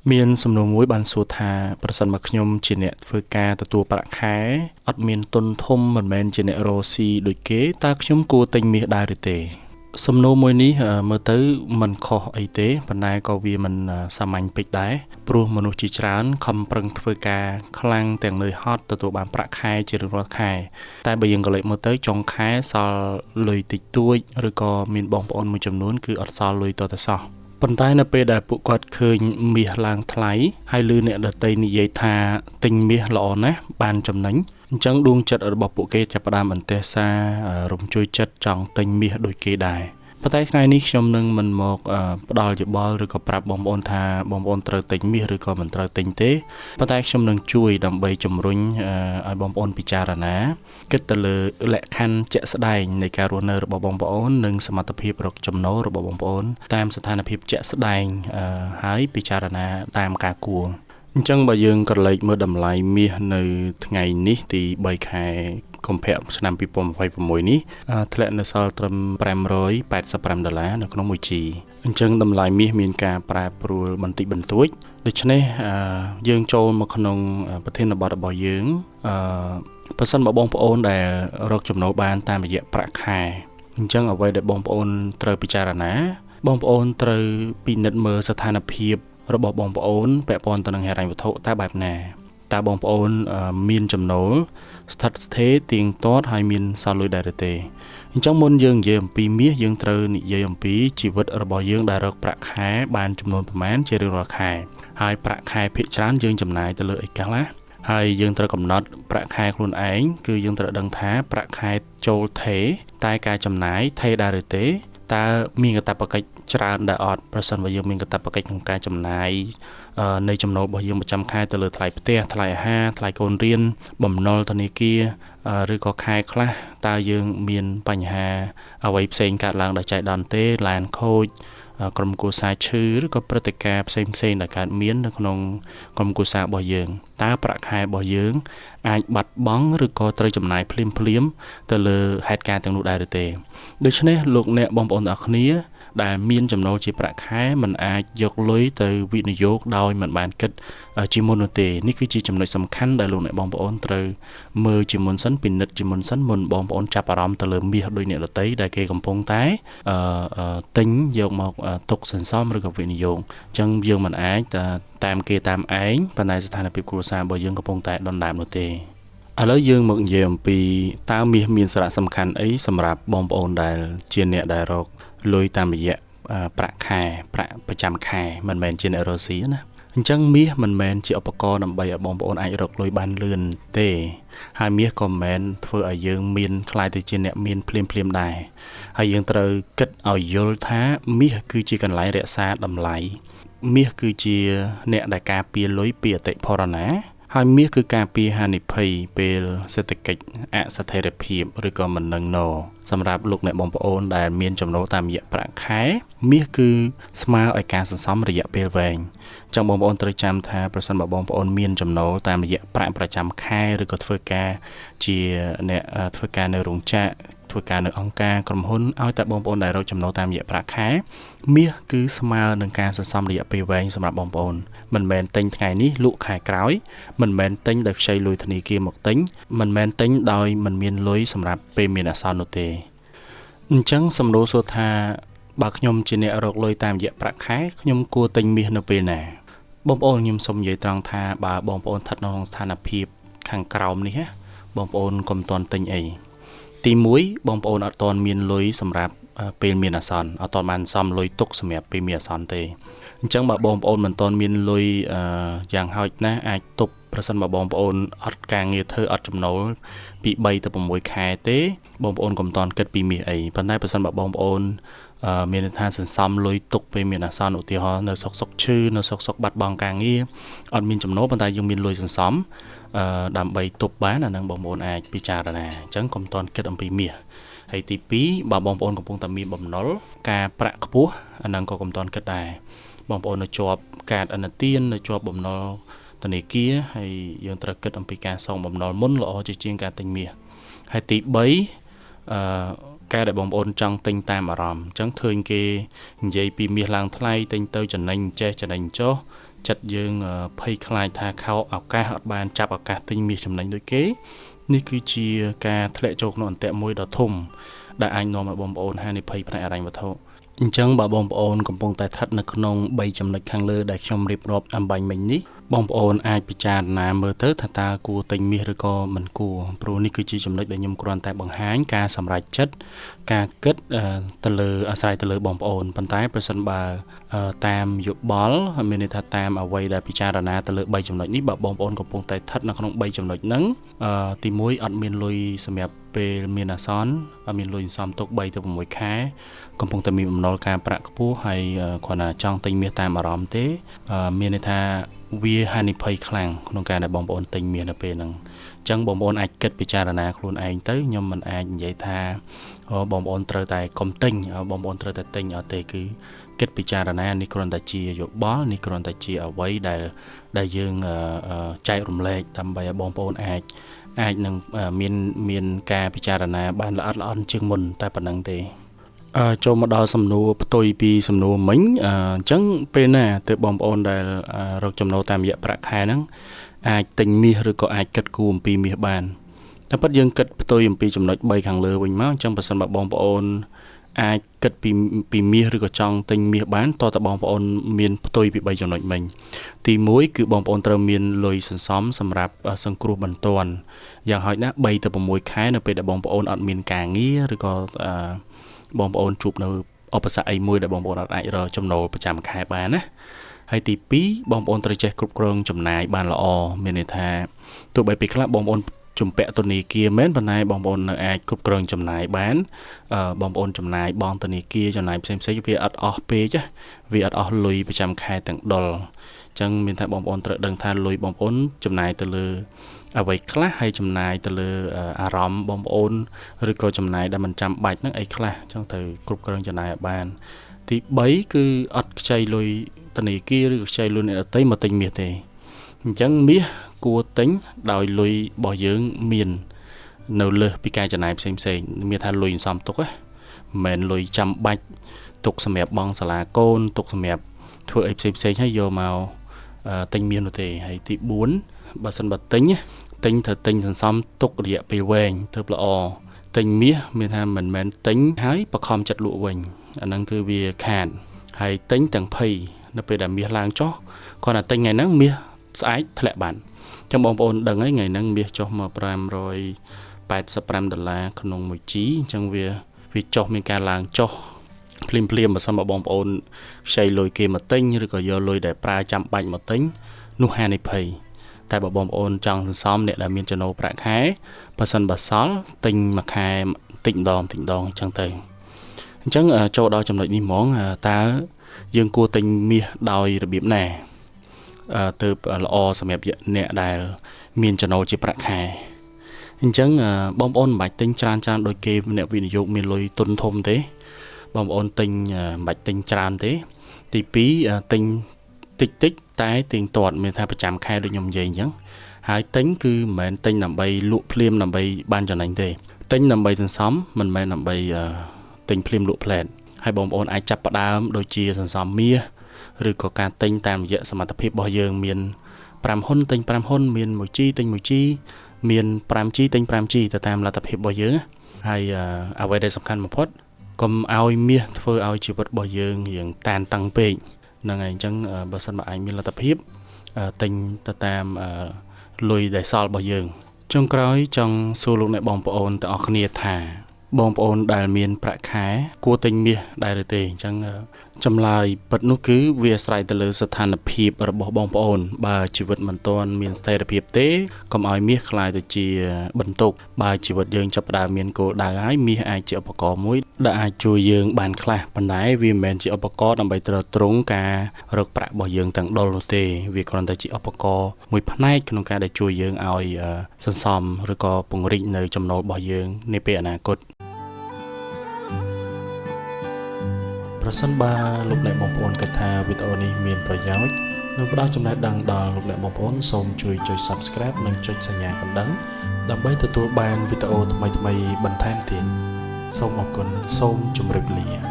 មានសំណួរមួយបានសួរថាប្រសិនបើខ្ញុំជាអ្នកធ្វើការទទួលប្រាក់ខែអត់មានទុនធំមិនមែនជាអ្នករកស៊ីដូចគេតើខ្ញុំគួរទិញមាសដែរឬទេសំណួរមួយនេះមើលទៅមិនខុសអីទេប៉ុន្តែក៏វាមិនសាមញ្ញពេកដែរព្រោះមនុស្សជាច្រើនខំប្រឹងធ្វើការខ្លាំងទាំងនឿយហត់ទទួលបានប្រាក់ខែជារៀងរាល់ខែតែបើយើងក៏លេចមើលទៅចុងខែសល់លុយតិចតួចឬក៏មានបងប្អូនមួយចំនួនគឺអត់សល់លុយតទៅសោះប៉ុន្តែនៅពេលដែលពួកគាត់ឃើញមាសឡើងថ្លៃហើយឮអ្នកដទៃនិយាយថាទិញមាសល្អណាស់បានចំណេញអញ្ចឹងដួងចិត្តរបស់ពួកគេចាប់ផ្ដើមអន្ទះសាររំជួយចិត្តចង់ទិញមាសដូចគេដែរប៉ុន្តែថ្ងៃនេះខ្ញុំនឹងមិនមកផ្ដល់យោបល់ឬក៏ប្រាប់បងប្អូនថាបងប្អូនត្រូវទិញមាសឬក៏មិនត្រូវទិញទេប៉ុន្តែខ្ញុំនឹងជួយដើម្បីជំរុញឲ្យបងប្អូនពិចារណាគិតទៅលើលក្ខខណ្ឌជាក់ស្ដែងនៃការរស់នៅរបស់បងប្អូននិងសមត្ថភាពរកចំណូលរបស់បងប្អូនតាមស្ថានភាពជាក់ស្ដែងហើយពិចារណាតាមការគួរអញ្ចឹងបើយើងក្រឡេកមើលតម្លៃមាសនៅថ្ងៃនេះទី3ខែកុម្ភៈឆ្នាំ2026នេះធ្លាក់នៅសល់ត្រឹម$585នៅក្នុង1ជីអញ្ចឹងតម្លៃមាសមានការប្រែប្រួលបន្តិចបន្តួចដូច្នេះយើងចូលមកក្នុងប្រធានបទរបស់យើងប្រសិនបើបងប្អូនដែលរកចំណូលបានតាមរយៈប្រាក់ខែអញ្ចឹងអ្វីដែលបងប្អូនត្រូវពិចារណាបងប្អូនត្រូវពិនិត្យមើលស្ថានភាពរបស់បងប្អូនពាក់ព័ន្ធទៅនឹងហិរញ្ញវត្ថុតើបែបណាតើបងប្អូនមានចំណូលស្ថិតស្ថេរទៀងទាត់ហើយមានសល់លុយដែរឬទេអញ្ចឹងមុនយើងនិយាយអំពីមាសយើងត្រូវនិយាយអំពីជីវិតរបស់យើងដែលរកប្រាក់ខែបានចំនួនប្រមាណជារៀងរាល់ខែហើយប្រាក់ខែភាគច្រើនយើងចំណាយទៅលើអីខ្លះហើយយើងត្រូវកំណត់ប្រាក់ខែខ្លួនឯងគឺយើងត្រូវដឹងថាប្រាក់ខែចូលថេរតែការចំណាយថេរដែរឬទេតើមានកាតព្វកិច្ចច្រើនដែរអត់ប្រសិនបើយើងមានកាតព្វកិច្ចក្នុងការចំណាយនៃចំណូលរបស់យើងប្រចាំខែទៅលើថ្លៃផ្ទះថ្លៃអាហារថ្លៃកូនរៀនបំណុលធនាគារឬក៏ខែខ្លះតើយើងមានបញ្ហាអ្វីផ្សេងកើតឡើងដោយចៃដន្យទេឡានខូចក្រុមគ្រួសារឈឺឬក៏ព្រឹត្តិការណ៍ផ្សេងៗដែលកើតមាននៅក្នុងក្រុមគ្រួសាររបស់យើងតើប្រាក់ខែរបស់យើងអាចបាត់បង់ឬក៏ត្រូវចំណាយភ្លាមៗទៅលើហេតុការណ៍ទាំងនោះដែរឬទេដូច្នេះលោកអ្នកបងប្អូនទាំងអស់គ្នាដែលមានចំណូលជាប្រាក់ខែមិនអាចយកលុយទៅវិនិយោគដោយមិនបានគិតជាមុននោះទេនេះគឺជាចំណុចសំខាន់ដែលលោកអ្នកបងប្អូនត្រូវមើលជាមុនសិនពិនិត្យជាមុនសិនមុនបងប្អូនចាប់អារម្មណ៍ទៅលើមាសដូចអ្នកដទៃដែលគេកំពុងតែទិញយកមកទុកសន្សំឬក៏វិនិយោគអញ្ចឹងយើងមិនអាចតាមគេតាមឯងប៉ុន្តែស្ថានភាពគ្រួសាររបស់យើងកំពុងតែដុនដាបនោះទេឥឡូវយើងមកនិយាយអំពីតើមាសមានសារៈសំខាន់អីសម្រាប់បងប្អូនដែលជាអ្នកដែលរកលុយតាមរយៈប្រាក់ខែប្រាក់ប្រចាំខែមិនមែនជាអ្នករកស៊ីណាអញ្ចឹងមាសមិនមែនជាឧបករណ៍ដើម្បីឲ្យបងប្អូនអាចរកលុយបានលឿនទេហើយមាសក៏មិនមែនធ្វើឲ្យយើងមានខ្លាយទៅជាអ្នកមានភ្លាមដែរហើយយើងត្រូវគិតឲ្យយល់ថាមាសគឺជាកន្លែងរក្សាតម្លៃមាសគឺជាអ្នកដែលការពារលុយពីអតិផរណាហើយមាសគឺការពារហានិភ័យពេលសេដ្ឋកិច្ចអស្ថិរភាពឬក៏មិននឹងណសម្រាប់លោកអ្នកបងប្អូនដែលមានចំណូលតាមរយៈប្រាក់ខែមាសគឺស្មើឲ្យការសន្សំរយៈពេលវែងអញ្ចឹងបងប្អូនត្រូវចាំថាប្រសិនបើបងប្អូនមានចំណូលតាមរយៈប្រាក់ប្រចាំខែឬក៏ធ្វើការជាអ្នកធ្វើការនៅរោងចក្រធ្វើការនៅអង្គការក្រុមហ៊ុនឲ្យតែបងប្អូនដែលរកចំណូលតាមរយៈប្រាក់ខែមាសគឺស្មើនឹងការសន្សំរយៈពេលវែងសម្រាប់បងប្អូនមិនមែនទិញថ្ងៃនេះលក់ខែក្រោយមិនមែនទិញដោយខ្ចីលុយធនាគារមកទិញមិនមែនទិញដោយមិនមានលុយសម្រាប់ពេលមានអាសន្ននោះទេអញ្ចឹងសំណួរសួរថាបើខ្ញុំជាអ្នករកលុយតាមរយៈប្រាក់ខែខ្ញុំគួរទិញមាសនៅពេលណាបងប្អូនខ្ញុំសូមនិយាយត្រង់ថាបើបងប្អូនស្ថិតក្នុងស្ថានភាពខាងក្រោមនេះបងប្អូនកុំទាន់ទិញអីទី1បងប្អូនអត់ទាន់មានលុយសម្រាប់ពេលមានអាសន្នអត់ទាន់បានសំលុយទុកសម្រាប់ពេលមានអាសន្នទេអញ្ចឹងបើបងប្អូនមិនទាន់មានលុយយ៉ាងហោចណាស់អាចទប់ប្រសិនបើបងប្អូនអត់ការងារធ្វើអត់ចំណូលពី3ទៅ6ខែទេបងប្អូនកុំទាន់គិតពីមាសអីប៉ុន្តែប្រសិនបើបងប្អូនមានថាសន្សំលុយទុកពេលមានអាសន្នឧទាហរណ៍នៅសុកឈឺនៅសុកបាត់បង់ការងារអត់មានចំណូលប៉ុន្តែយើងមានលុយសន្សំដើម្បីទប់បានអានឹងបងប្អូនអាចពិចារណាអញ្ចឹងកុំទាន់គិតអំពីមាសហើយទី2បើបងប្អូនកំពុងតែមានបំណុលការប្រាក់ខ្ពស់អានឹងក៏កុំទាន់គិតដែរបងប្អូននៅជាប់កាតឥណទាននៅជាប់បំណុលធនាគារហើយយើងត្រូវគិតអំពីការសងបំណុលមុនល្អជាជាងការទិញមាសហើយទី3 ការដែលបងប្អូនចង់ទិញតាមអារម្មណ៍អញ្ចឹងឃើញគេនិយាយពីមាសឡើងថ្លៃទិញទៅចំណេញចេះចំណេញចុះចិត្តយើងភ័យខ្លាចថាខោឱកាសអត់បានចាប់ឱកាសទិញមាសចំណេញដូចគេនេះគឺជាការធ្លាក់ចូលក្នុងអន្ទាក់មួយដ៏ធំដែលអាចនាំឲ្យបងប្អូនហានិភ័យផ្នែកហិរញ្ញវត្ថុអញ្ចឹងបើបងប្អូនកំពុងតែស្ថិតនៅក្នុង3ចំណុចខាងលើដែលខ្ញុំរៀបរាប់អំបញ្ញមិញនេះបងប្អូនអាចពិចារណាមើលទៅថាតើគួរទិញមាសឬក៏មិនគួរព្រោះនេះគឺជាចំណុចដែលខ្ញុំគ្រាន់តែបង្ហាញការសម្រេចចិត្តការគិតទៅលើអាស្រ័យទៅលើបងប្អូនប៉ុន្តែប្រសិនបើតាមយោបល់មានន័យថាតាមអ្វីដែលពិចារណាទៅលើ3ចំណុចនេះបើបងប្អូនកំពុងតែស្ថិតនៅក្នុង3ចំណុចហ្នឹងទី1អត់មានលុយសម្រាប់ពេលមានអាសន្នអត់មានលុយសំទុក3ទៅ6ខែកំពុងតែមានបំណុលការប្រាក់ខ្ពស់ហើយគ្រាន់តែចង់ទិញមាសតាមអារម្មណ៍ទេមានន័យថាវាហានិភ័យខ្លាំងក្នុងការដែលបងប្អូនទិញមាសនៅពេលហ្នឹងអញ្ចឹងបងប្អូនអាចគិតពិចារណាខ្លួនឯងទៅខ្ញុំមិនអាចនិយាយថាបងប្អូនត្រូវតែកុំទិញបងប្អូនត្រូវតែទិញអត់ទេគឺគិតពិចារណានេះគ្រាន់តែជាយោបល់នេះគ្រាន់តែជាអ្វីដែលយើងចែករំលែកដើម្បីឲ្យបងប្អូនអាចនឹងមានការពិចារណាបានល្អិតល្អន់ជាងមុនតែប៉ុណ្្នឹងទេចូលមកដល់សំណួរផ្ទុយពីសំណួរមិញអញ្ចឹងពេលណាទើបបងប្អូនដែលរកចំណូលតាមរយៈប្រាក់ខែហ្នឹងអាចទិញមាសឬក៏អាចគិតគូរអំពីមាសបានតែពិតយើងគិតផ្ទុយអំពីចំណុច3ខាងលើវិញមកអញ្ចឹងបើសិនបើបងប្អូនអាចគិតពីមាសឬក៏ចង់ទិញមាសបានតើតើបងប្អូនមានផ្ទុយពី3ចំណុចមិញទី1គឺបងប្អូនត្រូវមានលុយសន្សំសម្រាប់សង្គ្រោះបន្ទាន់យ៉ាងហោចណាស់3ទៅ6ខែនៅពេលដែលបងប្អូនអត់មានការងារឬក៏បងប្អូនជួបនៅឧបសគ្គអីមួយដែលបងប្អូនអាចរកចំណូលប្រចាំខែបានណាហើយទី2បងប្អូនត្រូវចេះគ្រប់គ្រងចំណាយបានល្អមានន័យថាទោះបីពេលខ្លះបងប្អូនជំពាក់ធនាគារមែនប៉ុន្តែបងប្អូននៅអាចគ្រប់គ្រងចំណាយបានបងប្អូនចំណាយបង់ធនាគារចំណាយផ្សេងៗវាអត់អស់ពេកវាអត់អស់លុយប្រចាំខែទាំងដុលអញ្ចឹងមានថាបងប្អូនត្រូវដឹងថាលុយបងប្អូនចំណាយទៅលើអ្វីខ្លះហើយចំណាយទៅលើអារម្មណ៍បងប្អូនឬក៏ចំណាយដែលមិនចាំបាច់ហ្នឹងអីខ្លះអញ្ចឹងត្រូវគ្រប់គ្រងចំណាយឲ្យបានទី3គឺអត់ខ្ចីលុយធនាគារឬក៏ខ្ចីលុយអ្នកដទៃមកទិញមាសទេអញ្ចឹងមាសគួរទិញដោយលុយរបស់យើងមាននៅលើសពីការចំណាយផ្សេងមានថាលុយសំទុកមិនមែនលុយចាំបាច់ទុកសម្រាប់បង់សាលាកូនទុកសម្រាប់ធ្វើអីផ្សេងហើយយកមកទិញមាសនោះទេហើយទី4បើសិនបើទិញត្រូវទិញសន្សំទុករយៈពេលវែងទៅល្អទិញមាសមានថាមិនមែនទិញហើយបខំចិត្តលក់វិញអាហ្នឹងគឺវាខាតហើយទិញទាំងភ័យនៅពេលដែលមាសឡើងចុះគាត់ថាទិញថ្ងៃហ្នឹងមាសស្អែកធ្លាក់បានអញ្ចឹងបងប្អូនដឹងហើយថ្ងៃហ្នឹងមាសចុះមក$585ក្នុង1ជីអញ្ចឹងវាចុះមានការឡើងចុះភ្លាមបើសិនមកបងប្អូនខ្ចីលុយគេមកទិញឬក៏យកលុយដែលប្រើចាំបាច់មកទិញនោះហានិភ័យតែបើបងប្អូនចង់សន្សំអ្នកដែលមានចំណូលប្រាក់ខែបើសិនបើសល់ទិញមួយខែតិចម្ដងអញ្ចឹងទៅអញ្ចឹងចូលដល់ចំណុចនេះហ្មងតើយើងគួរទិញមាសដោយរបៀបណាទើបល្អសម្រាប់អ្នកដែលមានចំណូលជាប្រាក់ខែអញ្ចឹងបងប្អូនមិនបាច់ទិញច្រើនដូចគេអ្នកវិនិយោគមានលុយទុនធំទេបងប្អូនទិញមិនបាច់ទិញច្រើនទេទី2ទិញតិចតែទៀងទាត់មានថាប្រចាំខែដូចខ្ញុំនិយាយអញ្ចឹងហើយទិញគឺមិនមែនទិញដើម្បីលក់ភ្លាមដើម្បីបានចំណេញទេទិញដើម្បីសន្សំមិនមែនដើម្បីទិញភ្លាមលក់ផ្លែតហើយបងប្អូនអាចចាប់ផ្ដើមដូចជាសន្សំមាសឬក៏ការទិញតាមរយៈសមត្ថភាពរបស់យើងមាន5ហ៊ុនទិញ5ហ៊ុនមាន1ជីទិញ1ជីមាន5ជីទិញ5ជីទៅតាមលទ្ធភាពរបស់យើងហើយអ្វីដែលសំខាន់បំផុតកុំឲ្យមាសធ្វើឲ្យជីវិតរបស់យើងរៀងតានតឹងពេកហ្នឹងហើយអញ្ចឹងបើសិនបើឯងមានលទ្ធភាពទិញទៅតាមលុយដែលសល់របស់យើងចុងក្រោយចង់សួរលោកអ្នកបងប្អូនទាំងអស់គ្នាថាបងប្អូនដែលមានប្រាក់ខែគួរទិញមាសដែរឬទេអញ្ចឹងចម្លើយពិតនោះគឺវាអាស្រ័យទៅលើស្ថានភាពរបស់បងប្អូនបើជីវិតមិនទាន់មានស្ថិរភាពទេកុំឲ្យមាសក្លាយទៅជាបន្ទុកបើជីវិតយើងចាប់ផ្ដើមមានគោលដៅហើយមាសអាចជាឧបករណ៍មួយដែលអាចជួយយើងបានខ្លះប៉ុន្តែវាមិនមែនជាឧបករណ៍ដើម្បីទ្រទ្រង់ការរកប្រាក់របស់យើងទាំងដុលនោះទេវាគ្រាន់តែជាឧបករណ៍មួយផ្នែកក្នុងការដែលជួយយើងឲ្យសន្សំឬក៏ពង្រីកនៅចំណូលរបស់យើងនាពេលអនាគតប្រសិនបើលោកអ្នកបងប្អូនគិតថាវីដេអូនេះមានប្រយោជន៍និងផ្ដល់ចំណេះដឹងដល់លោកអ្នកបងប្អូនសូមជួយចុច Subscribe និងចុចសញ្ញាកណ្ដឹងដើម្បីទទួលបានវីដេអូថ្មីៗបន្ថែមទៀត សូមអរគុណសូមជម្រាបលា